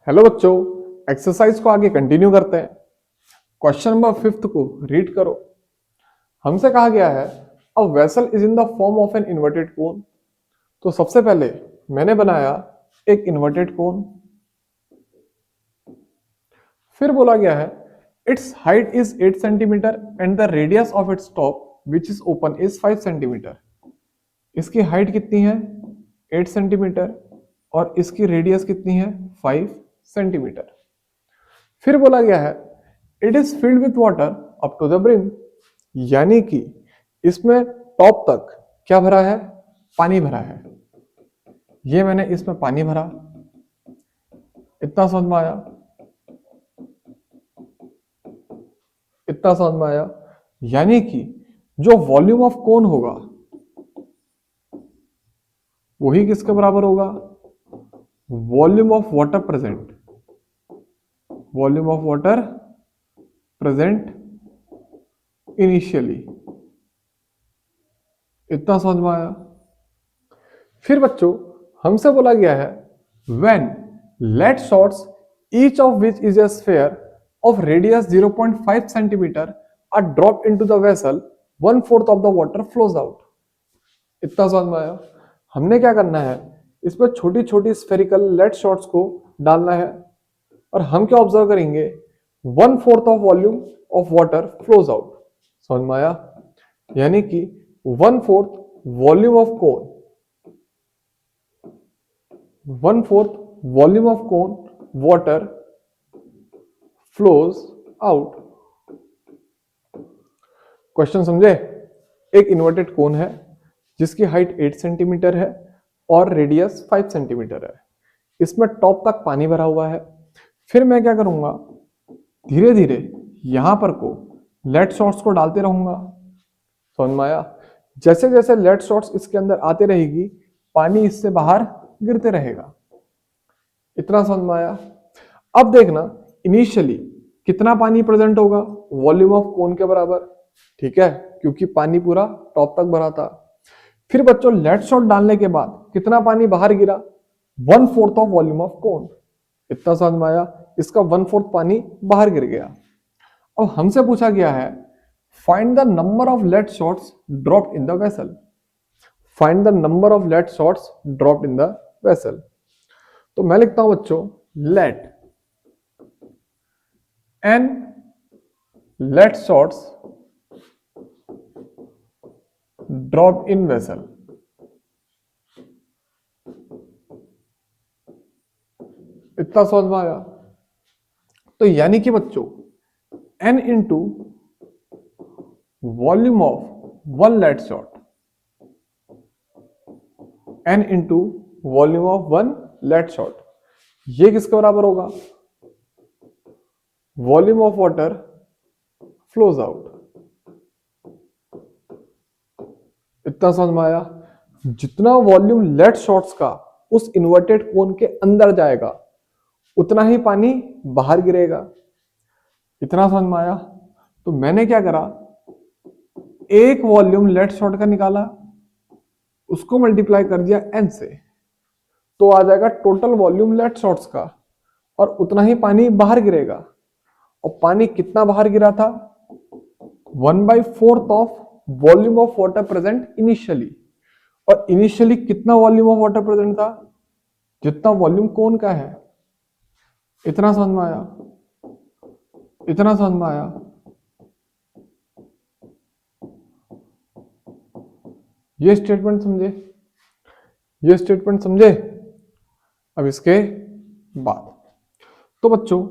Hello बच्चों, exercise को आगे कंटिन्यू करते हैं। क्वेश्चन नंबर 5 को रीड करो। हमसे कहा गया है a vessel is in the form of an inverted कोन। तो सबसे पहले मैंने बनाया एक इन्वर्टेड कोन। फिर बोला गया है it's height is 8 centimetre and the radius of its top which is open is 5 centimetre. इसकी हाइट कितनी है 8 सेंटीमीटर और इसकी रेडियस कितनी है 5 सेंटीमीटर। फिर बोला गया है it is filled with water up to the brim, यानी कि इसमें टॉप तक क्या भरा है, पानी भरा है। ये मैंने इसमें पानी भरा, इतना समझ में आया, इतना समझ में आया। यानी कि जो वॉल्यूम ऑफ कोन होगा वही किसके बराबर होगा, volume of water present, volume of water present initially. इतना समझ में आया। फिर बच्चों हमसे बोला गया है when lead shots each of which is a sphere of radius 0.5 centimetre are drop into the vessel 1/4 of the water flows out. इतना समझ में आया। हमने क्या करना है, इसमें छोटी छोटी स्फेरिकल लेट शॉट्स को डालना है और हम क्या ऑब्जर्व करेंगे, 1/4 of volume of water flows out. समझ में आया। यानी कि 1/4 volume of cone, 1/4 volume of cone water flows out. Question समझे। एक इन्वर्टेड कोन है जिसकी हाइट 8 सेंटीमीटर है और रेडियस 5 सेंटीमीटर है। इसमें टॉप तक पानी भरा हुआ है। फिर मैं क्या करूंगा, धीरे धीरे यहां पर को लेट शॉट्स को डालते रहूंगा। समझ में आया। जैसे जैसे लेट शॉट्स इसके अंदर आते रहेगी पानी इससे बाहर गिरते रहेगा। इतना समझ में आया। अब देखना इनिशियली कितना पानी प्रेजेंट होगा, वॉल्यूम ऑफ कोन के बराबर, ठीक है, क्योंकि पानी पूरा टॉप तक भरा था। फिर बच्चों लेट शॉट डालने के बाद कितना पानी बाहर गिरा, 1/4 ऑफ वॉल्यूम ऑफ कोन। इतना समझ में आया। इसका 1/4 पानी बाहर गिर गया। अब हमसे पूछा गया है find the number of lead shots dropped in the vessel. Find the number of lead shots dropped in the vessel. तो मैं लिखता हूं बच्चों lead n lead shots drop in vessel. इतना समझ में आया। तो यानी कि बच्चों n into volume of one lead shot, n into volume of one lead shot, ये किसके बराबर होगा, volume of water flows out. इतना समझ में आया। जितना वॉल्यूम लेट शॉट्स का उस इन्वर्टेड कोन के अंदर जाएगा उतना ही पानी बाहर गिरेगा। इतना समझ में आया। तो मैंने क्या करा, एक वॉल्यूम लेट शॉट का निकाला, उसको मल्टीप्लाई कर दिया n से, तो आ जाएगा टोटल वॉल्यूम लेट शॉट्स का और उतना ही पानी बाहर गिरेगा। और पानी कितना बाहर गिरा था, 1/4 of volume of water present initially. और इनिशियली कितना वॉल्यूम ऑफ वाटर प्रेजेंट था, जितना वॉल्यूम कोन का है। इतना समझ में आया। इतना समझ में आया। ये स्टेटमेंट समझे, ये स्टेटमेंट समझे। अब इसके बाद तो बच्चों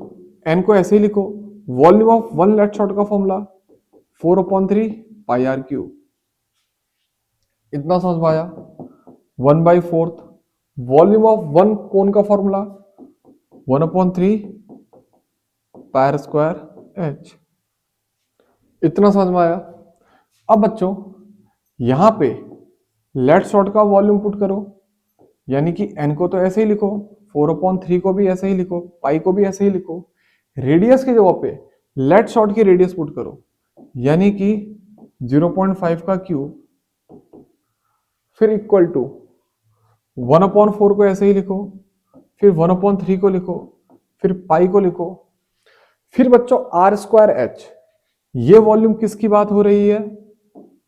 n को ऐसे ही लिखो, volume of one lead shot का फॉर्मूला 4/3 पाई आर क्यूब। इतना समझ में आया। 1/4 वॉल्यूम ऑफ वन कोन का formula 1/3 pi r square h. इतना समझ में आया। अब बच्चों यहां पे लेट शॉट का वॉल्यूम पुट करो, यानी कि n को तो ऐसे ही लिखो, 4/3 को भी ऐसे ही लिखो, पाई को भी ऐसे ही लिखो। रेडियस की जगह पे लेट शॉट की रेडियस पुट करो, यानी कि 0.5 का क्यूब, फिर इक्वल टू 1/4 को ऐसे ही लिखो, फिर 1/3 को लिखो, फिर पाई को लिखो, फिर बच्चों आर स्क्वायर एच, ये वॉल्यूम किसकी बात हो रही है,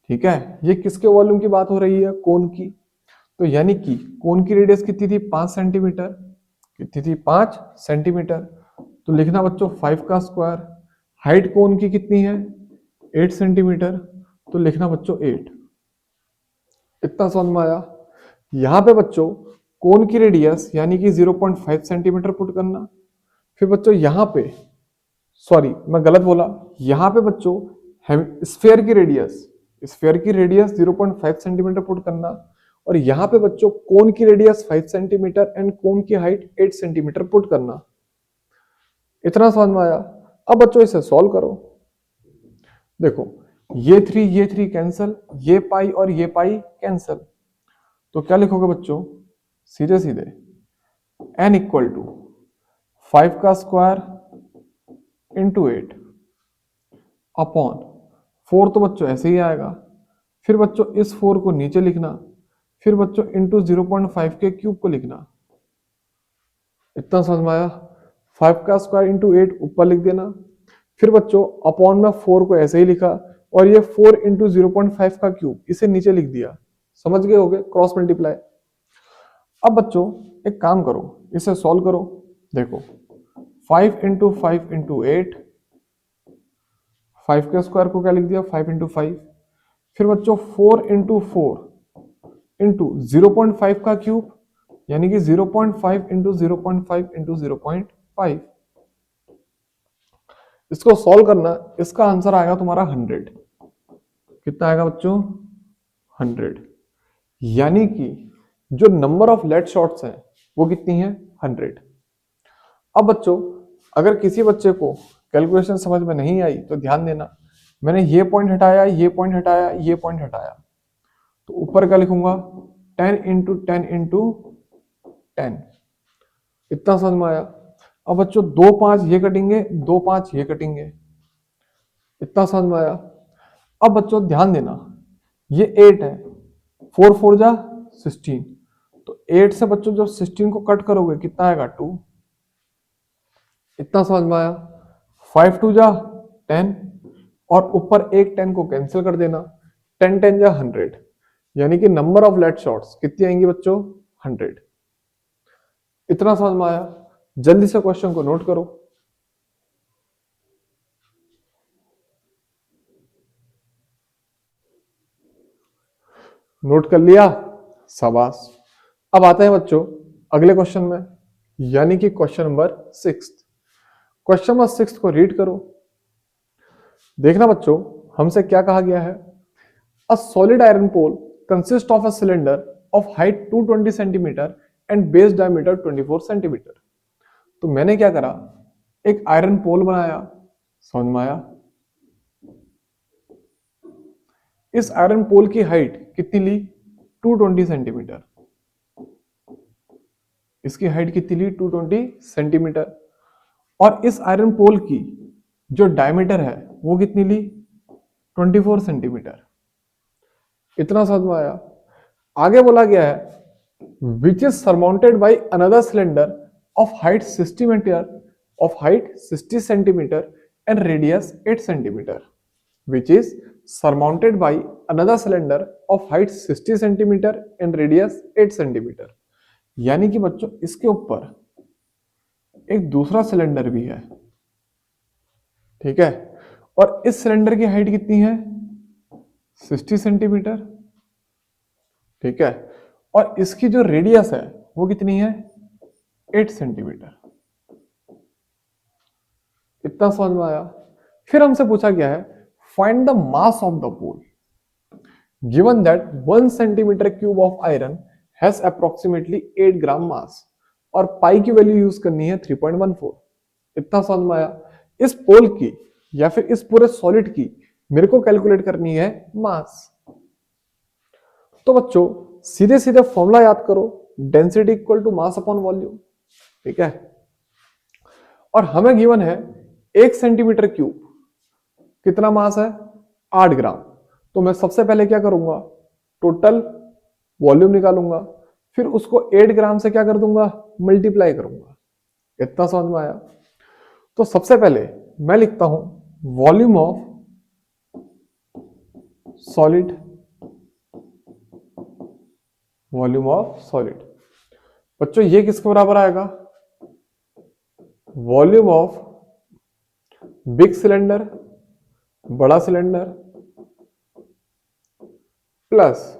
ठीक है, ये किसके वॉल्यूम की बात हो रही है, कोन की। तो यानी कि कोन की रेडियस कितनी थी, 5 सेंटीमीटर, कितनी थी, 5 सेंटीमीटर। तो लिखना बच्चों 5 का स्क्वायर, हाइट कोन की कितनी है, 8 सेंटीमीटर, तो लिखना बच्चों 8। इतना समझ में आया। यहां पे बच्चों कोन की रेडियस यानी कि 0.5 सेंटीमीटर पुट करना, फिर बच्चों यहां पे, सॉरी मैं गलत बोला, यहां पे बच्चों स्फेयर की रेडियस 0.5 सेंटीमीटर पुट करना, और यहां पे बच्चों कोन की रेडियस 5 सेंटीमीटर एंड कोन की हाइट 8 सेंटीमीटर पुट करना। इतना समझ में आया। अब बच्चों इसे सॉल्व करो। देखो ये 3 कैंसल, ये पाई और ये पाई कैंसल, तो क्या लिखोगे बच्चों, सीधे सीधे n इक्वल टू 5 का स्क्वायर इंटू 8 अपॉन 4, तो बच्चों ऐसे ही आएगा। फिर बच्चों इस 4 को नीचे लिखना, फिर बच्चों इंटू 0.5 के क्यूब को लिखना। इतना समझ में आया। 5 का स्क्वायर इंटू 8 ऊपर लिख देना, फिर बच्चों अपॉन में 4 को ऐसे ही लिखा, और ये 4 इंटू 0.5 का क्यूब इसे नीचे लिख दिया। समझ गए होगे, क्रॉस मल्टीप्लाई। अब बच्चों एक काम करो, इसे सॉल्व करो। देखो 5 इंटू 5 इंटू 8, 5 के स्क्वायर को क्या लिख दिया, 5 इंटू 5, फिर बच्चों 4 इंटू 4 इंटू 0.5 का क्यूब, यानी कि 0.5 इंटू 0.5 इंटू 0.5। इसको सॉल्व करना, इसका आंसर आएगा तुम्हारा 100। कितना आएगा बच्चों, 100। यानी कि जो नंबर ऑफ लेड शॉट्स हैं वो कितनी है, 100। अब बच्चों अगर किसी बच्चे को कैलकुलेशन समझ में नहीं आई तो ध्यान देना, मैंने ये पॉइंट हटाया, ये पॉइंट हटाया, ये पॉइंट हटाया, तो ऊपर क्या लिखूंगा, 10 इंटू 10 इंटू 10। इतना समझ में आया। अब बच्चों 2 5 ये कटेंगे, 2 5 ये कटेंगे। इतना समझ में आया। अब बच्चों ध्यान देना, ये 8 है, 4 4 जा 16, तो 8 से बच्चों जब 16 को कट करोगे कितना आएगा, 2। इतना समझ में आया। 5 2 जा 10, और ऊपर एक 10 को कैंसिल कर देना, 10 10 जा 100, यानी कि नंबर ऑफ लेड शॉट्स कितनी आएंगी बच्चों, 100। इतना समझ में आया। जल्दी से क्वेश्चन को नोट करो। नोट कर लिया, शाबाश। अब आते हैं बच्चों अगले क्वेश्चन में, यानी कि क्वेश्चन नंबर 6। क्वेश्चन नंबर 6 को रीड करो। देखना बच्चों हमसे क्या कहा गया है, a solid iron pole consist of a cylinder of height 220 centimetre and base diameter 24 centimetre. तो मैंने क्या करा, एक आयरन पोल बनाया, समझ में आया। इस आयरन पोल की हाइट कितनी ली, 220 सेंटीमीटर। इसकी हाइट कितनी ली, 220 सेंटीमीटर। और इस आयरन पोल की जो डायमीटर है वो कितनी ली, 24 सेंटीमीटर। इतना समझ में आया। आगे बोला गया है which is surmounted by another cylinder of height 60 centimetre and radius 8 centimetre, which is surmounted by another cylinder of height 60 centimetre and radius 8 centimetre. यानी कि बच्चों इसके ऊपर एक दूसरा सिलेंडर भी है, ठीक है, और इस सिलेंडर की हाइट कितनी है, 60 सेंटीमीटर, ठीक है, और इसकी जो रेडियस है वो कितनी है, 8 सेंटीमीटर। इतना समझ में आया। फिर हमसे पूछा गया है find the mass of the pole given that 1 centimeter cube of iron has approximately 8 ग्राम मास, और पाई की वैल्यू यूज करनी है 3.14। इतना समझ में आया। इस पोल की या फिर इस पूरे सॉलिड की मेरे को कैलकुलेट करनी है मास। तो बच्चों सीधे सीधे फॉर्मूला याद करो, density equal to mass upon volume, ठीक है। और हमें गिवन है 1 सेंटीमीटर क्यूब कितना मास है, 8 ग्राम। तो मैं सबसे पहले क्या करूंगा, टोटल वॉल्यूम निकालूंगा, फिर उसको 8 ग्राम से क्या कर दूंगा, मल्टीप्लाई करूंगा। इतना समझ में आया। तो सबसे पहले मैं लिखता हूं volume of solid, volume of solid. बच्चों ये किसके बराबर आएगा, वॉल्यूम ऑफ बिग सिलेंडर, बड़ा cylinder, plus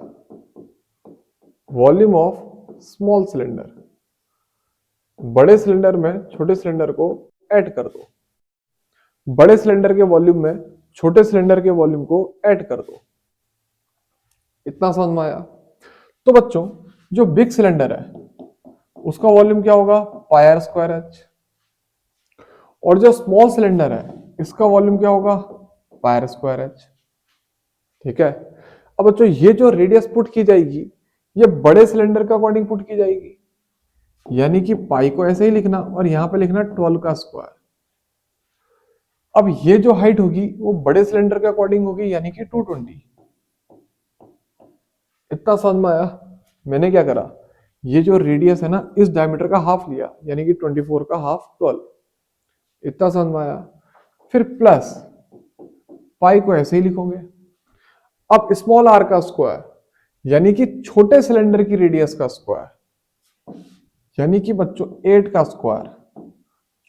volume of small cylinder. बड़े सिलेंडर में छोटे सिलेंडर को ऐड कर दो, बड़े सिलेंडर के वॉल्यूम में छोटे सिलेंडर के वॉल्यूम को ऐड कर दो। इतना समझ में आया। तो बच्चों जो बिग सिलेंडर है उसका वॉल्यूम क्या होगा, पाई आर स्क्वायर एच, और जो स्मॉल सिलेंडर है इसका वॉल्यूम क्या होगा, पाई आर स्क्वायर एच। ठीक है। अब बच्चों ये जो रेडियस पुट की जाएगी ये बड़े सिलेंडर के अकॉर्डिंग पुट की जाएगी, यानी कि पाई को ऐसे ही लिखना और यहां पे लिखना 12 का स्क्वायर। अब ये जो हाइट होगी वो बड़े सिलेंडर के अकॉर्डिंग होगी, यानी कि 220। इतना समझ में आया। मैंने क्या करा, ये जो रेडियस है ना इस डायमीटर का हाफ लिया, यानी कि 24 का हाफ 12। इतना समझ में आया। फिर प्लस पाई को ऐसे ही लिखोगे। अब स्मॉल आर का स्क्वायर, यानी कि छोटे सिलेंडर की रेडियस का स्क्वायर, यानी कि बच्चों 8 का स्क्वायर।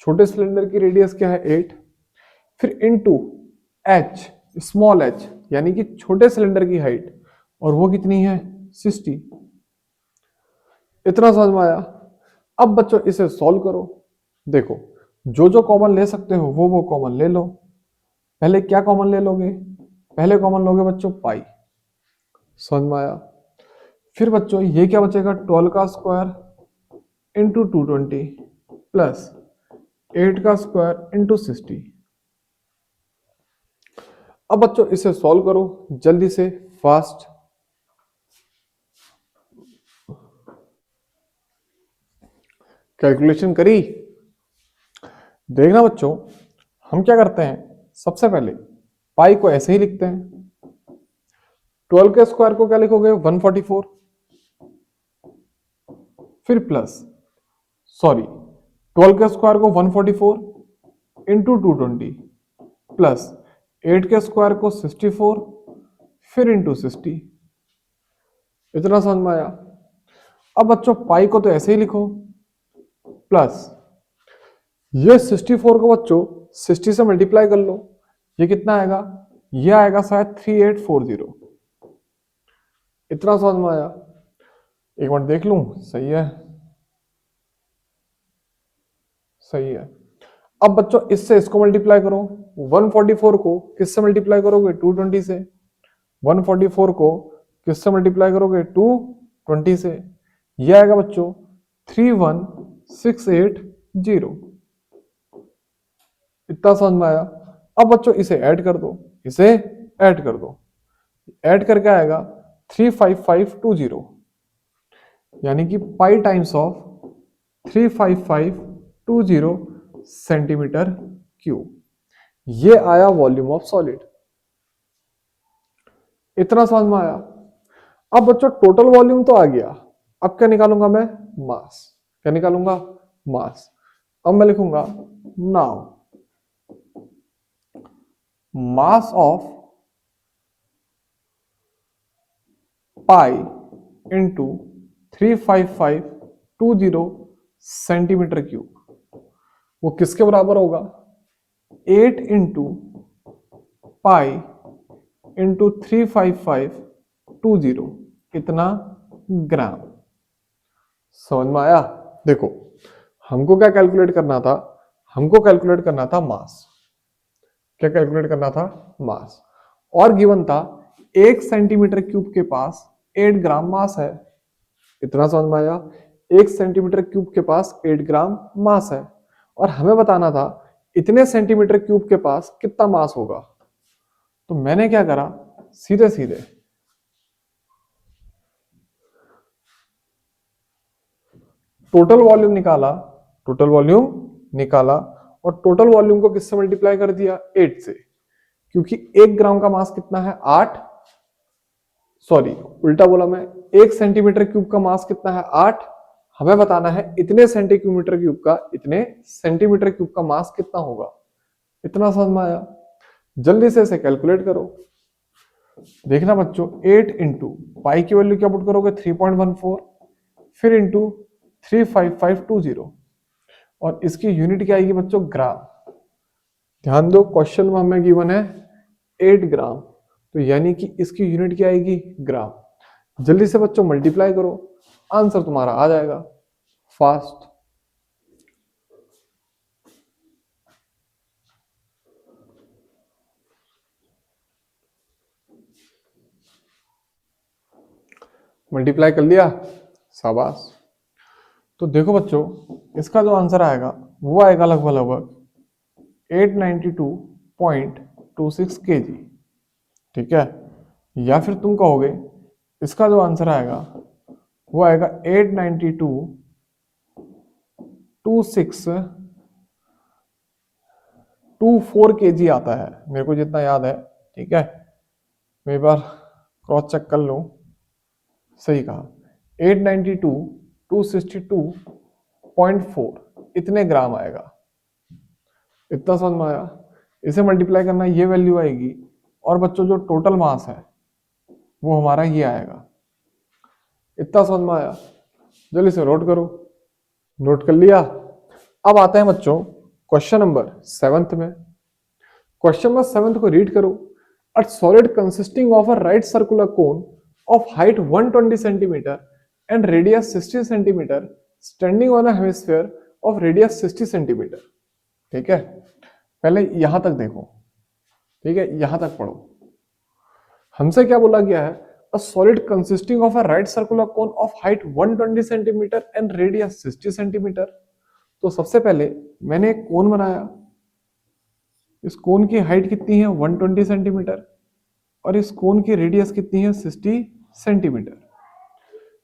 छोटे सिलेंडर की रेडियस क्या है, 8। फिर इनटू एच, स्मॉल एच, यानी कि छोटे सिलेंडर की हाइट, और वो कितनी है, 60। इतना समझ में आया। अब बच्चों इसे सॉल्व करो। देखो जो जो कॉमन ले सकते हो वो कॉमन ले लो। पहले क्या कॉमन ले लोगे, पहले कॉमन लोगे बच्चों पाई। समझ में आया। फिर बच्चों ये क्या बचेगा, 12 का स्क्वायर इंटू 220 प्लस 8 का स्क्वायर इंटू 60। अब बच्चों इसे सॉल्व करो जल्दी से, फास्ट। कैलकुलेशन करी। देखना बच्चों हम क्या करते हैं, सबसे पहले पाई को ऐसे ही लिखते हैं। 12 के स्क्वायर को क्या लिखोगे, 144। फिर प्लस 12 के स्क्वायर को 144 इंटू 220 प्लस 8 के स्क्वायर को 64 फिर इंटू 60। इतना समझ में आया। अब बच्चों पाई को तो ऐसे ही लिखो, प्लस ये 64 को बच्चों 60 से मल्टीप्लाई कर लो, ये कितना आएगा, ये आएगा शायद 3840। इतना समझ में आया। एक मिनट देख लूं, सही है, सही है। अब बच्चों इससे इसको मल्टीप्लाई करो, 144 को किससे मल्टीप्लाई करोगे, 220 से। 144 को किससे मल्टीप्लाई करोगे, 220 से। यह आएगा बच्चों 31680। इतना समझ में आया। अब बच्चों इसे ऐड कर दो, इसे ऐड कर दो। ऐड करके आएगा 35520, यानी कि पाई टाइम्स ऑफ 35520 सेंटीमीटर क्यूब। ये आया वॉल्यूम ऑफ सॉलिड। इतना समझ में आया। अब बच्चों टोटल वॉल्यूम तो आ गया, अब क्या निकालूंगा मैं, मास। क्या निकालूंगा, मास। अब मैं लिखूंगा now mass of pi into 35520 centimetre cube, वो किसके बराबर होगा, 8 इंटू पाई इंटू 35520, कितना, ग्राम। समझ में आया। देखो हमको क्या कैलकुलेट करना था, हमको कैलकुलेट करना था मास। क्या कैलकुलेट करना था, मास। और गिवन था 1 सेंटीमीटर क्यूब के पास 8 ग्राम मास है। इतना समझ में आया। 1 सेंटीमीटर क्यूब के पास 8 ग्राम मास है, और हमें बताना था इतने सेंटीमीटर क्यूब के पास कितना मास होगा। तो मैंने क्या करा, सीधे सीधे टोटल वॉल्यूम निकाला, टोटल वॉल्यूम निकाला, और टोटल वॉल्यूम को किससे मल्टीप्लाई कर दिया, 8 से। क्योंकि 1 ग्राम का मास कितना है, 8, सॉरी उल्टा बोला मैं, 1 सेंटीमीटर क्यूब का मास कितना है, 8। हमें बताना है इतने सेंटीमीटर क्यूब का, इतने सेंटीमीटर क्यूब का मास कितना होगा। इतना समझ में आया। जल्दी से इसे कैलकुलेट करो। देखना बच्चों, 8 इंटू पाई की वैल्यू क्या पुट करोगे 3.14, फिर इंटू 35520, और इसकी यूनिट क्या आएगी बच्चों ग्राम। ध्यान दो क्वेश्चन में हमें गिवन है 8 ग्राम, तो यानी कि इसकी यूनिट क्या आएगी ग्राम। जल्दी से बच्चों मल्टीप्लाई करो, आंसर तुम्हारा आ जाएगा फास्ट। मल्टीप्लाई कर लिया, शाबाश। तो देखो बच्चों, इसका जो आंसर आएगा वो आएगा लगभग लगभग 892.26 kg। ठीक है, या फिर तुम कहोगे इसका जो आंसर आएगा वो आएगा 892.2624 kg आता है, मेरे को जितना याद है। ठीक है, मैं एक बार क्रॉस चेक कर लूं। सही कहा, 892.262.4 इतने ग्राम आएगा। इतना समझ में आया। इसे मल्टीप्लाई करना, ये वैल्यू आएगी, और बच्चों जो टोटल मास है वो हमारा ये आएगा। इतना समझ में आया। जल्दी से नोट करो। नोट कर लिया। अब आते हैं बच्चों क्वेश्चन नंबर 7 में। क्वेश्चन नंबर 7 को रीड करो। A solid consisting of a right circular cone of height 120 centimetre and radius 60 centimetre standing on a hemisphere of radius 60 centimetre. ठीक है, पहले यहां तक देखो। ठीक है, यहां तक पढ़ो। हमसे क्या बोला गया है, a solid consisting of a right circular cone of height 120 centimetre and radius 60 centimetre. तो सबसे पहले मैंने एक कोन बनाया। इस कोन की हाइट कितनी है 120 सेंटीमीटर, और इस कोन की रेडियस कितनी है 60 सेंटीमीटर।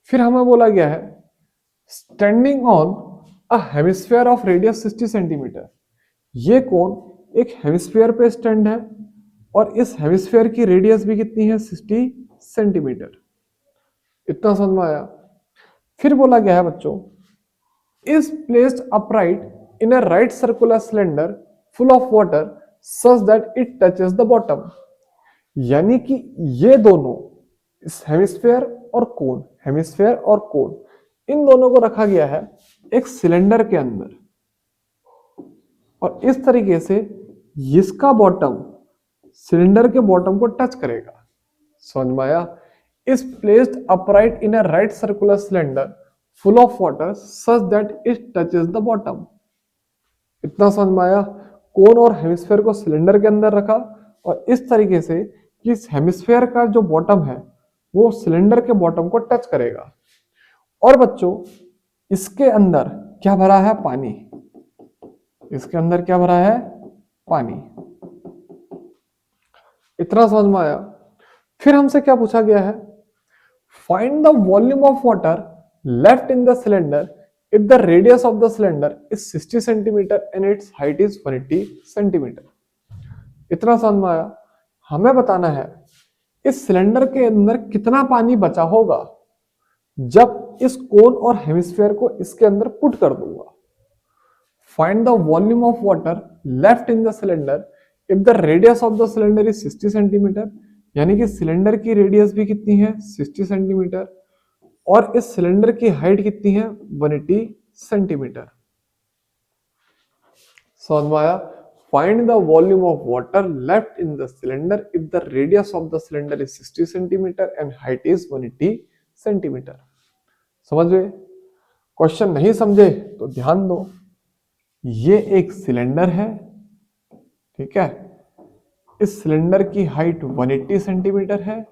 फिर हमें बोला गया है standing on a hemisphere of radius 60 centimetre. ये कोन एक हेमिस्फीयर पे स्टैंड है, और इस हेमिस्फीयर की रेडियस भी कितनी है 60 सेंटीमीटर। इतना समझ में आया। फिर बोला गया है बच्चों is placed upright in a right circular cylinder full of water such that it touches the bottom। यानी कि ये दोनों, इस हेमिस्फीयर और कोन, हेमिस्फीयर और कोन, इन दोनों को रखा गया है एक सिलेंडर के अंदर, और इस तरीके से इसका बॉटम सिलेंडर के बॉटम को टच करेगा। समझ में आया। Is placed upright in a right circular cylinder full of water such that it touches the bottom. इतना समझ में आया। कोन और हेमिस्फीयर को सिलेंडर के अंदर रखा, और इस तरीके से कि इस हेमिस्फीयर का जो बॉटम है वो सिलेंडर के बॉटम को टच करेगा। और बच्चों इसके अंदर क्या भरा है पानी। इसके अंदर क्या भरा है पानी। इतना समझ में आया। फिर हमसे क्या पूछा गया है, find the volume of water left in the cylinder if the radius of the cylinder is 60 centimeter and its height is 180 centimeter। इतना समझ में आया। हमें बताना है इस सिलेंडर के अंदर कितना पानी बचा होगा जब इस कोन और हेमिस्फीयर को इसके अंदर पुट कर दूंगा। Find the volume of water left in the cylinder if the radius of the cylinder is 60 centimetre, यानी कि सिलेंडर की रेडियस भी कितनी है 60 सेंटीमीटर, और इस सिलेंडर की हाइट कितनी है 180 सेंटीमीटर। समझ में आया। Find the volume of water left in the cylinder if the radius of the cylinder is 60 centimetre and height is 180 centimetre. समझ गए। क्वेश्चन नहीं समझे तो ध्यान दो। ये एक सिलेंडर है, ठीक है, इस सिलेंडर की हाइट 180 सेंटीमीटर है,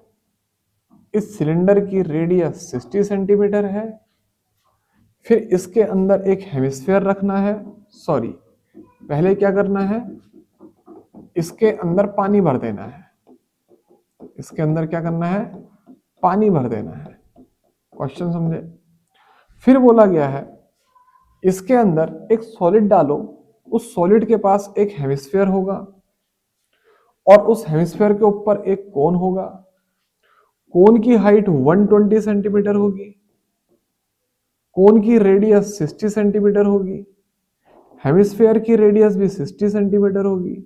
इस सिलेंडर की रेडियस 60 सेंटीमीटर है। फिर इसके अंदर एक हेमिस्फीयर रखना है। सॉरी, पहले क्या करना है, इसके अंदर पानी भर देना है। इसके अंदर क्या करना है, पानी भर देना है। क्वेश्चन समझे। फिर बोला गया है इसके अंदर एक सॉलिड डालो, उस सॉलिड के पास एक हेमिस्फीयर होगा, और उस हेमिस्फीयर के ऊपर एक कोन होगा। कोन की हाइट 120 सेंटीमीटर होगी, कोन की रेडियस 60 सेंटीमीटर होगी, हेमिस्फेयर की रेडियस भी 60 सेंटीमीटर होगी।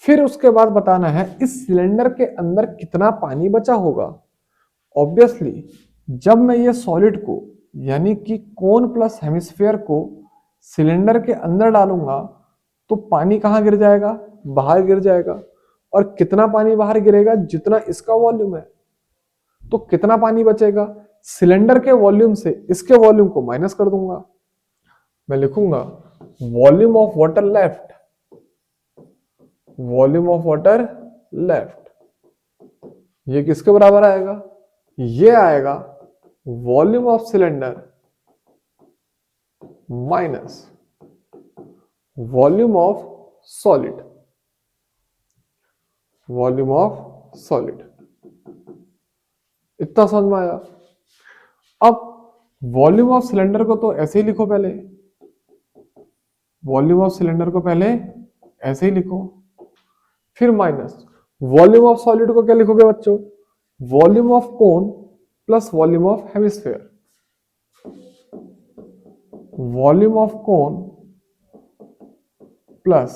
फिर उसके बाद बताना है इस सिलेंडर के अंदर कितना पानी बचा होगा। ऑब्वियसली जब मैं ये सॉलिड को यानी कि कोन प्लस हेमिस्फेयर को सिलेंडर के अंदर डालूंगा तो पानी कहां गिर जाएगा, बाहर गिर जाएगा। और कितना पानी बाहर गिरेगा, जितना इसका वॉल्यूम है। तो कितना पानी बचेगा, सिलेंडर के वॉल्यूम से इसके वॉल्यूम को माइनस कर दूंगा। मैं लिखूंगा volume of water left, volume of water left ये किसके बराबर आएगा, ये आएगा volume of cylinder minus volume of solid, volume of solid. इतना समझ में आया। अब वॉल्यूम ऑफ सिलेंडर को तो ऐसे ही लिखो, पहले वॉल्यूम ऑफ सिलेंडर को पहले ऐसे ही लिखो, फिर माइनस वॉल्यूम ऑफ सॉलिड को क्या लिखोगे बच्चों, volume of cone plus volume of hemisphere, volume of cone plus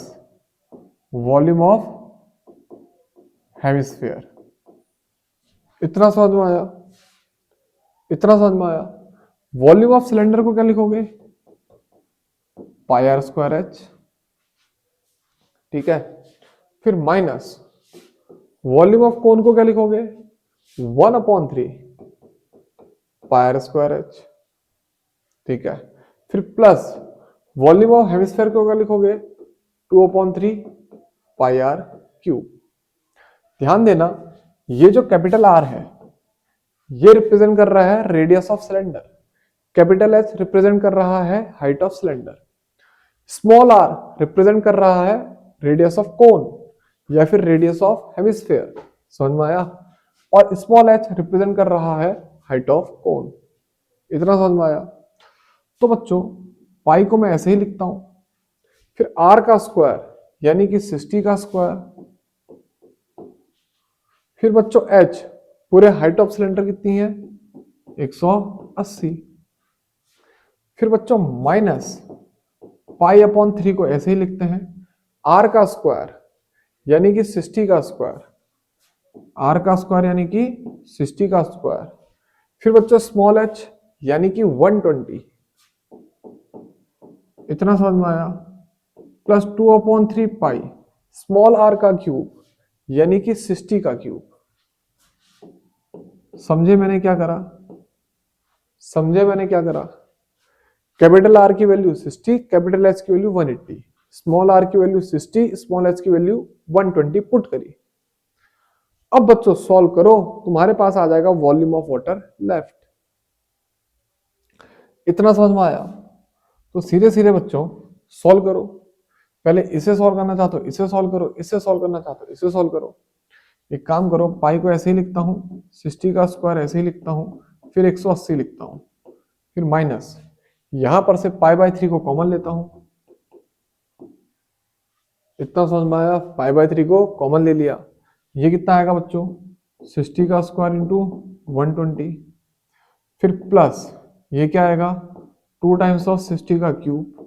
volume of hemisphere. इतना समझ में आया, इतना समझ में आया। वॉल्यूम ऑफ सिलेंडर को क्या लिखोगे, पाई आर स्क्वायर एच, ठीक है। फिर माइनस वॉल्यूम ऑफ कोन को क्या लिखोगे, 1/3 पाई आर स्क्वायर एच, ठीक है। फिर प्लस वॉल्यूम ऑफ हेमिस्फेयर को क्या लिखोगे, 2/3 पाई आर क्यूब। ध्यान देना ये जो कैपिटल आर है ये रिप्रेजेंट कर रहा है radius of cylinder, capital h represent कर रहा है height of cylinder, small r represent कर रहा है रेडियस ऑफ कोन या फिर रेडियस ऑफ हेमिस्फेयर। समझ में आया। और स्मॉल एच रिप्रेजेंट कर रहा है हाइट ऑफ कोन। इतना समझ में आया। तो बच्चों पाई को मैं ऐसे ही लिखता हूं, फिर आर का स्क्वायर यानी कि 60 का स्क्वायर, फिर बच्चों एच पूरे हाइट ऑफ सिलेंडर कितनी है 180, फिर बच्चों माइनस पाई/3 को ऐसे ही लिखते हैं, आर का स्क्वायर यानी कि 60 का स्क्वायर, आर का स्क्वायर यानी कि 60 का स्क्वायर, फिर बच्चों स्मॉल एच यानी कि 120। इतना समझ में आया। प्लस 2/3 पाई स्मॉल आर का क्यूब यानी कि 60 का क्यूब। समझे मैंने क्या करा, समझे मैंने क्या करा। कैपिटल आर की वैल्यू 60, कैपिटल एच की वैल्यू 180, स्मॉल आर की वैल्यू 60, स्मॉल एच की वैल्यू 120 पुट करी। अब बच्चों सॉल्व करो, तुम्हारे पास आ जाएगा वॉल्यूम ऑफ वाटर लेफ्ट। इतना समझ में आया। तो सीधे सीधे बच्चों सॉल्व करो, पहले इसे सॉल्व करना चाहते हो इसे सॉल्व करो, इसे सॉल्व करना चाहते हो इसे सॉल्व करो। एक काम करो, पाई को ऐसे ही लिखता हूं, 60 का स्क्वायर ऐसे ही लिखता हूं, फिर 180 लिखता हूं, फिर माइनस यहां पर से पाई/3 को कॉमन लेता हूं। इतना समझ में आया। पाई/3 को कॉमन ले लिया, ये कितना आएगा बच्चों 60 का स्क्वायर इंटू 120, फिर प्लस ये क्या आएगा 2 टाइम्स ऑफ 60 का क्यूब।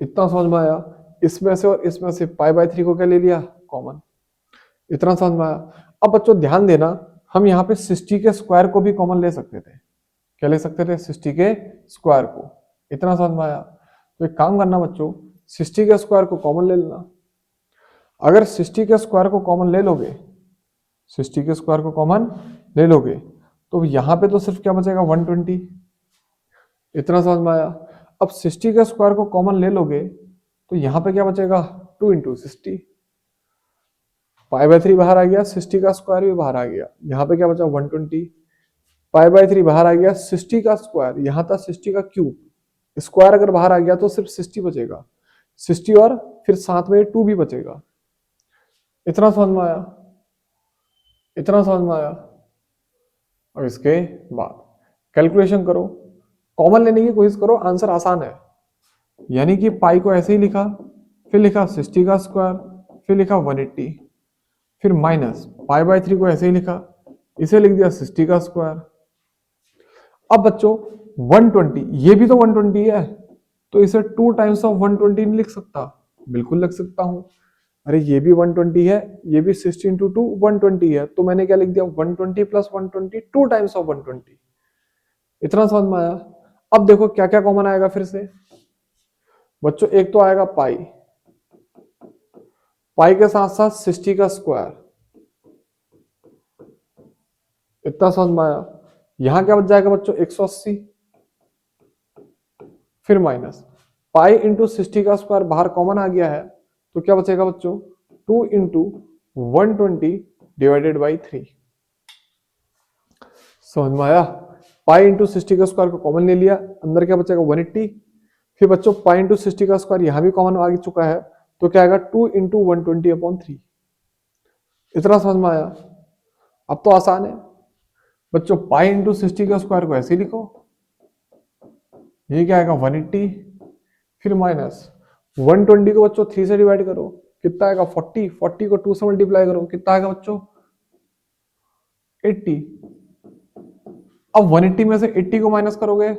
इतना समझ में आया। इसमें से और इसमें से पाई/3 को क्या ले लिया कॉमन। इतना समझ में आया। अब बच्चों ध्यान देना, हम यहाँ पे 60 के स्क्वायर को भी कॉमन ले सकते थे। क्या ले सकते थे 60 के स्क्वायर को। इतना समझ में आया। तो एक काम करना बच्चों, 60 के स्क्वायर को कॉमन ले लेना। अगर 60 के स्क्वायर को कॉमन ले लोगे, 60 के स्क्वायर को कॉमन ले लोगे तो यहाँ पे तो सिर्फ क्या बचेगा 120। इतना समझ में आया। अब 60 के स्क्वायर को कॉमन ले लोगे तो यहाँ पे क्या बचेगा 2 × 60, पाई/3 बाहर आ गया, 60 का स्क्वायर भी बाहर आ गया, यहाँ पे क्या बचा 120, पाई/3 बाहर आ गया, 60 का स्क्वायर, यहाँ था 60 का क्यूब, स्क्वायर अगर बाहर आ गया तो सिर्फ 60 बचेगा, 60 और फिर साथ में 2 भी बचेगा। इतना समझ में आया, इतना समझ में आया। और इसके बाद कैलकुलेशन करो, कॉमन लेने की कोशिश करो, आंसर आसान है। यानी कि पाई को ऐसे ही लिखा, फिर लिखा 60 का स्क्वायर, फिर लिखा 180, फिर माइनस पाई/3 को ऐसे ही लिखा, इसे लिख दिया 60 का स्क्वायर। अब बच्चों 120, ये भी तो 120 है, तो इसे 2 टाइम्स ऑफ 120 नहीं लिख सकता? बिल्कुल लिख सकता हूं। अरे ये भी 120 है, ये भी 60 इंटू 2 120 है, तो मैंने क्या लिख दिया 120 प्लस 120, 2 टाइम्स ऑफ 120। इतना समझ में आया? अब देखो क्या क्या कॉमन आएगा फिर से बच्चों। एक तो आएगा पाई, पाई के साथ साथ 60 का स्क्वायर, इतना समझ में आया? यहां क्या बच जाएगा बच्चों 180, फिर माइनस पाई इंटू 60 का स्क्वायर बाहर कॉमन आ गया है, तो क्या बचेगा बच्चों 2 इंटू 120 डिवाइडेड बाई 3। समझ में आया? पाई इंटू 60 का स्क्वायर को कॉमन ले लिया, अंदर क्या बचेगा 180। फिर बच्चों पाई इंटू 60 का स्क्वायर यहां भी कॉमन आ चुका है, तो क्या आएगा 2 इंटू 120/3। इतना समझ में आया? अब तो आसान है बच्चों, पाई इंटू 60 का स्क्वायर को ऐसे ही लिखो, ये क्या आएगा 180, फिर माइनस 120 को बच्चों 3 से डिवाइड करो, कितना आएगा 40, 40 को 2 से मल्टीप्लाई करो, कितना आएगा बच्चों 80। अब 180 में से 80 को माइनस करोगे,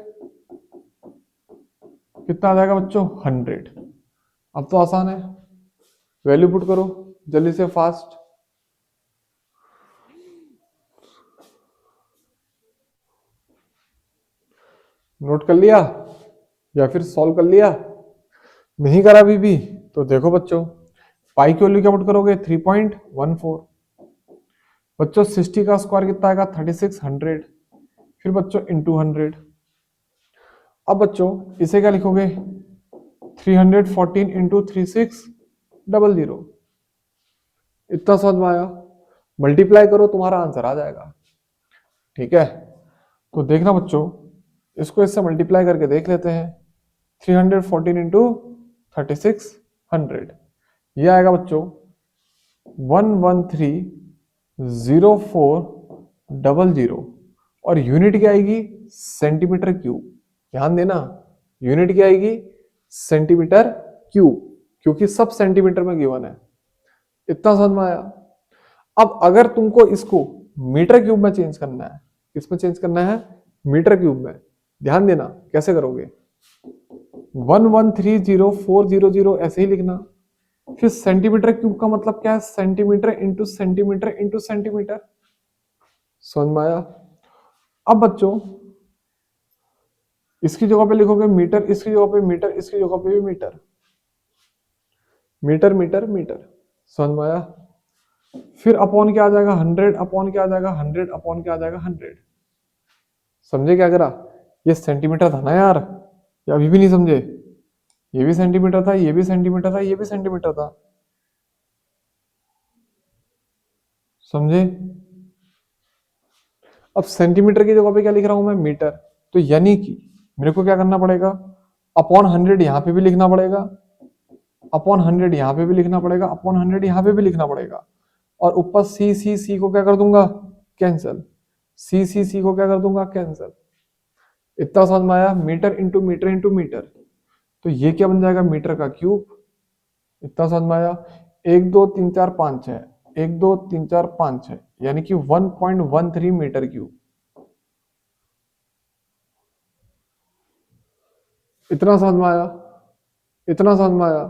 कितना आ जाएगा बच्चों 100। अब तो आसान है, वैल्यू पुट करो जल्दी से फास्ट। नोट कर लिया या फिर सॉल्व कर लिया? नहीं करा अभी भी? तो देखो बच्चों, पाई की वैल्यू क्या पुट करोगे 3.14। बच्चों 60 का स्क्वायर कितना आएगा 3600, फिर बच्चों इंटू 100। अब बच्चों इसे क्या लिखोगे 314 इंटू 3600। इतना समझ में आया? मल्टीप्लाई करो तुम्हारा आंसर आ जाएगा। ठीक है, तो देखना बच्चों, इसको इससे मल्टीप्लाई करके देख लेते हैं। 314 इंटू 3600, ये आएगा बच्चों 1130400, और यूनिट क्या आएगी सेंटीमीटर क्यूब। ध्यान देना, यूनिट क्या आएगी सेंटीमीटर क्यूब, क्योंकि सब सेंटीमीटर में गिवन है। इतना समझ में आया? अब अगर तुमको इसको मीटर क्यूब में चेंज करना है, किसमें चेंज करना है मीटर क्यूब में, ध्यान देना कैसे करोगे 1130400 ऐसे ही लिखना। फिर सेंटीमीटर क्यूब का मतलब क्या है centimetre into centimetre into centimetre. समझ में आया? अब बच्चों इसकी जगह पे लिखोगे मीटर, इसकी जगह पे मीटर, इसकी जगह पे भी मीटर, मीटर मीटर मीटर। समझ में आया? फिर अपॉन क्या आ जाएगा 100, अपॉन क्या आ जाएगा 100, अपॉन क्या आ जाएगा 100। समझे क्या करा? ये सेंटीमीटर था ना यार, या अभी भी नहीं समझे? ये भी सेंटीमीटर था, ये भी सेंटीमीटर था, ये भी सेंटीमीटर था। समझे? अब सेंटीमीटर की जगह पे क्या लिख रहा हूं मैं मीटर, तो यानी कि मेरे को क्या करना पड़ेगा अपॉन 100 यहां पे भी लिखना पड़ेगा, अपॉन 100 यहां पे भी लिखना पड़ेगा, अपॉन 100 यहां पे भी लिखना पड़ेगा, और ऊपर सी को क्या कर दूंगा कैंसिल, सी को क्या कर दूंगा कैंसिल। इतना समझ में आया? Metre into metre into metre, तो ये क्या बन जाएगा मीटर का क्यूब। इतना समझ में आया? 1 2 3 4 5 6, 1 2 3 4 5 6, यानी कि 1.13 मीटर क्यूब। इतना समझ में आया? इतना समझ में आया?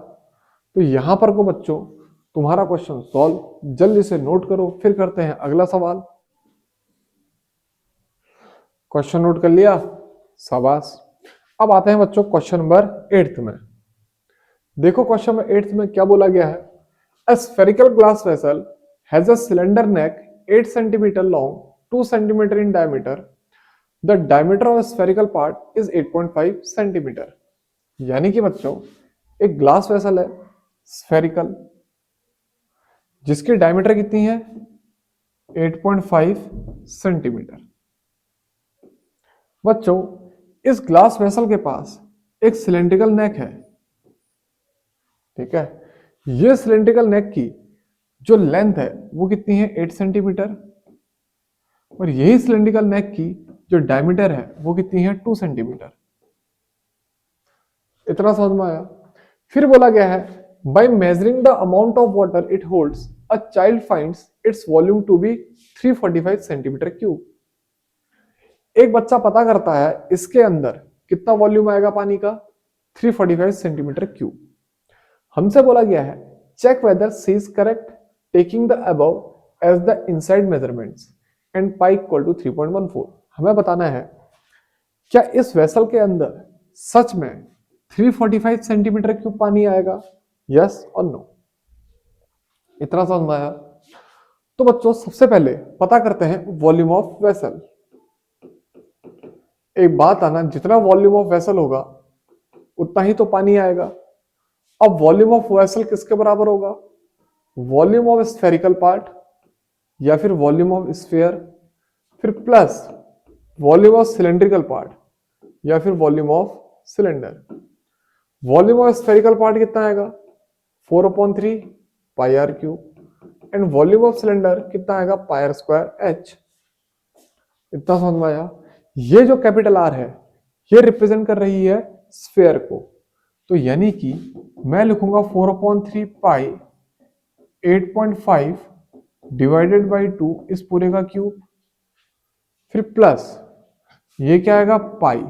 तो यहां पर को बच्चों तुम्हारा क्वेश्चन सॉल्व, जल्दी से नोट करो, फिर करते हैं अगला सवाल। क्वेश्चन नोट कर लिया? शाबाश। अब आते हैं बच्चों क्वेश्चन नंबर 8 में। देखो क्वेश्चन नंबर 8 में क्या बोला गया है, a spherical glass vessel has a cylinder neck 8 centimetre long, 2 centimetre in diameter, the diameter of spherical part is 8.5 centimetre. यानी कि बच्चों एक ग्लास वेसल है स्फेरिकल, जिसकी डायमीटर कितनी है 8.5 सेंटीमीटर। बच्चों इस ग्लास वेसल के पास एक सिलेंड्रिकल नेक है, ठीक है। ये सिलेंड्रिकल नेक की जो लेंथ है वो कितनी है 8 सेंटीमीटर, और यही सिलेंड्रिकल नेक की जो डायमीटर है वो कितनी है 2 सेंटीमीटर। इतना समझ में आया? फिर बोला गया है by measuring the amount of water it holds a child finds its volume to be 345 centimetre cube. एक बच्चा पता करता है इसके अंदर कितना वॉल्यूम आएगा पानी का, 345 सेंटीमीटर क्यूब। हमसे बोला गया है check whether she is correct taking the above as the inside measurements and pi equal to 3.14। हमें बताना है क्या इस वेसल के अंदर सच में 345 सेंटीमीटर क्यूब पानी आएगा, यस और नो। इतना समझ में आया। तो बच्चों सबसे पहले पता करते हैं वॉल्यूम ऑफ वेसल। एक बात आना, जितना वॉल्यूम ऑफ वेसल होगा उतना ही तो पानी आएगा। अब वॉल्यूम ऑफ वेसल किसके बराबर होगा, वॉल्यूम ऑफ स्फेरिकल पार्ट या फिर वॉल्यूम ऑफ स्फीयर, फिर plus volume of cylindrical part या फिर volume of cylinder. Volume of spherical part कितना आएगा 4/3 pi r cube and volume of cylinder कितना आएगा पाई आर स्क्वायर एच। इतना समझ में आया। ये जो कैपिटल आर है ये रिप्रेजेंट कर रही है स्फेयर को, तो यानी कि मैं लिखूंगा 4/3 पाई 8.5 डिवाइडेड बाई 2 इस पूरे का क्यूब, फिर प्लस ये क्या आएगा पाई।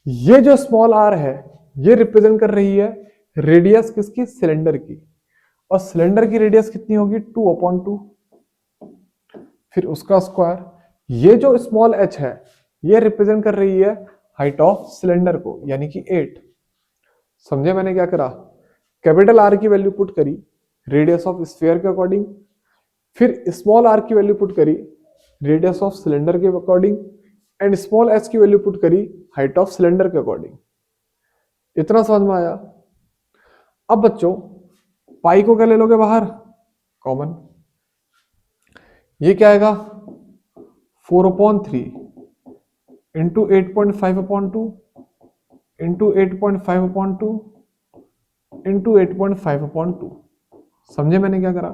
ये जो स्मॉल आर है ये रिप्रेजेंट कर रही है रेडियस किसकी, सिलेंडर की, और सिलेंडर की रेडियस कितनी होगी 2/2, फिर उसका स्क्वायर। ये जो स्मॉल एच है ये रिप्रेजेंट कर रही है हाइट ऑफ सिलेंडर को, यानी कि 8। समझे मैंने क्या करा, कैपिटल आर की वैल्यू पुट करी रेडियस ऑफ स्फीयर के अकॉर्डिंग, फिर स्मॉल आर की वैल्यू पुट करी रेडियस ऑफ सिलेंडर के अकॉर्डिंग, एंड स्मॉल एच की वैल्यू पुट करी हाइट ऑफ सिलेंडर के अकॉर्डिंग। इतना समझ में आया। अब बच्चों पाई को क्या ले लोगे बाहर कॉमन, ये क्या आएगा 4/3 इंटू 8.5/2 इंटू 8.5/2 इंटू 8.5/2। समझे मैंने क्या करा,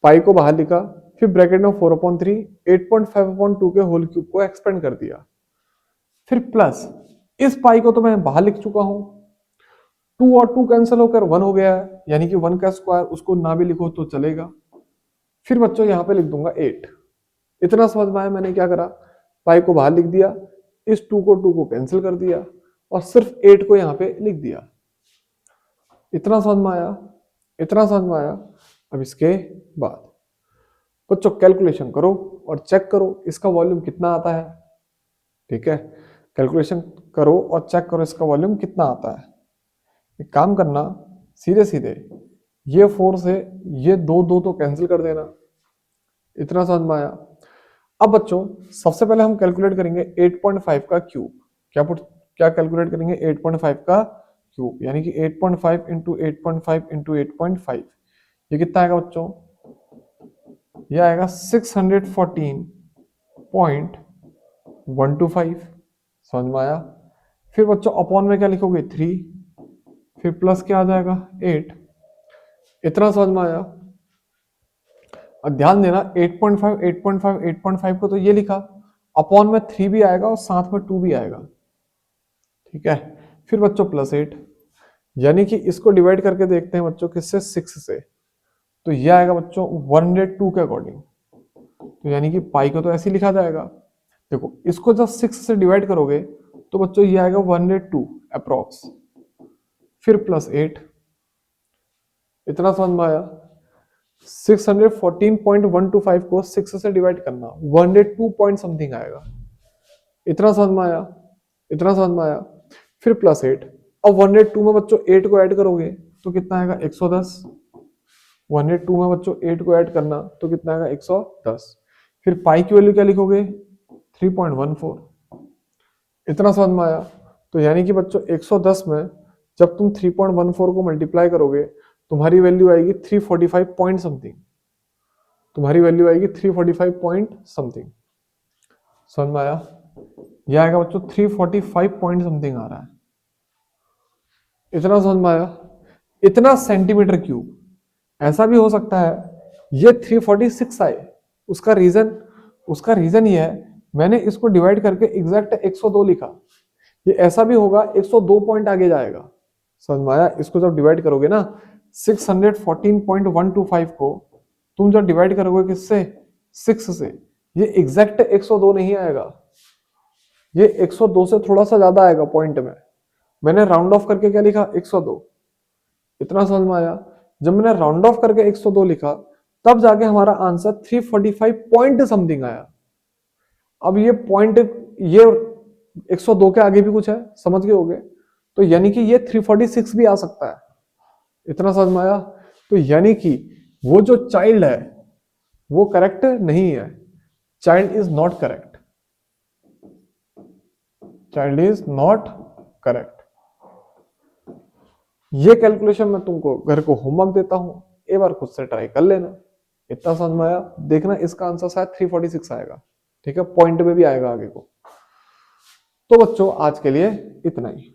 पाई को बाहर लिखा, फिर ब्रैकेट में 4/3 8.5/2 के होल क्यूब को एक्सपेंड कर दिया, फिर प्लस इस पाई को तो मैं बाहर लिख चुका हूं, 2 और 2 कैंसिल होकर 1 हो गया है, यानी कि 1 का स्क्वायर, उसको ना भी लिखो तो चलेगा। फिर बच्चों यहां पे लिख दूंगा 8। इतना समझ में आया मैंने क्या करा, पाई को बाहर लिख दिया, इस 2 को कैंसिल कर दिया और सिर्फ 8 को यहां पे लिख दिया। इतना समझ में आया, इतना समझ में आया। अब इसके बाद बच्चों कैलकुलेशन करो और चेक करो इसका वॉल्यूम कितना आता है। ठीक है, कैलकुलेशन करो और चेक करो इसका वॉल्यूम कितना आता है। एक काम करना, सीधे सीधे ये 4 से ये 2 तो कैंसिल कर देना। इतना समझ में आया। अब बच्चों सबसे पहले हम कैलकुलेट करेंगे 8.5 का क्यूब। क्या कैलकुलेट करेंगे 8.5 का क्यूब, यानी कि 8.5 इंटू 8.5 इंटू 8.5, ये कितना आएगा बच्चों, ये आएगा 614.125। समझ में आया। फिर बच्चों अपॉन में क्या लिखोगे 3, फिर प्लस क्या आ जाएगा 8। इतना समझ में आया। और ध्यान देना 8.5 8.5 8.5 को तो ये लिखा, अपॉन में 3 भी आएगा और साथ में 2 भी आएगा। ठीक है, फिर बच्चों प्लस 8, यानी कि इसको डिवाइड करके देखते हैं बच्चों किससे, 6 से, तो ये आएगा बच्चों 102 के अकॉर्डिंग। तो यानी कि पाई को तो ऐसे ही लिखा जाएगा। देखो इसको जब 6 से डिवाइड करोगे तो बच्चों ये आएगा 102 अप्रोक्स, फिर प्लस 8। इतना समझ में आया। 614.125 को 6 से डिवाइड करना 102 पॉइंट समथिंग आएगा। इतना समझ में आया, इतना समझ में आया। फिर प्लस 8। अब 102 में बच्चों 8 को ऐड करोगे तो कितना आएगा 110। 102 में बच्चों 8 को ऐड करना तो कितना आएगा 110। फिर पाई की वैल्यू क्या लिखोगे 3.14। इतना समझ में आया। तो यानी कि बच्चों 110 में जब तुम 3.14 को मल्टीप्लाई करोगे तुम्हारी वैल्यू आएगी 345 पॉइंट समथिंग। तुम्हारी वैल्यू आएगी 345 पॉइंट समथिंग। समझ में आया। यह आएगा बच्चों 345 पॉइंट समथिंग आ रहा है। इतना समझ में आया। इतना सेंटीमीटर क्यूब। ऐसा भी हो सकता है ये 346 आए। उसका रीजन ये है मैंने इसको डिवाइड करके एग्जैक्ट 102 लिखा। ये ऐसा भी होगा 102 पॉइंट आगे जाएगा। समझ में आया। इसको जब डिवाइड करोगे ना 614.125 को तुम जब डिवाइड करोगे किससे 6 से, ये एग्जैक्ट 102 नहीं आएगा, ये 102 से थोड़ा सा ज्यादा आएगा पॉइंट में। मैंने राउंड ऑफ करके क्या लिखा, 102। इतना समझ में आया। जब मैंने राउंड ऑफ करके 102 लिखा तब जाके हमारा आंसर 345 पॉइंट समथिंग आया। अब ये पॉइंट, ये 102 के आगे भी कुछ है, समझ गए होगे, तो यानी कि ये 346 भी आ सकता है। इतना समझ में आया। तो यानी कि वो जो चाइल्ड है वो करेक्ट नहीं है, child is not correct, child is not correct. ये कैलकुलेशन मैं तुमको घर को होमवर्क देता हूं, एक बार खुद से ट्राई कर लेना। इतना समझ में आया। देखना इसका आंसर शायद 346 आएगा, ठीक है, पॉइंट में भी आएगा आगे को। तो बच्चों आज के लिए इतना ही।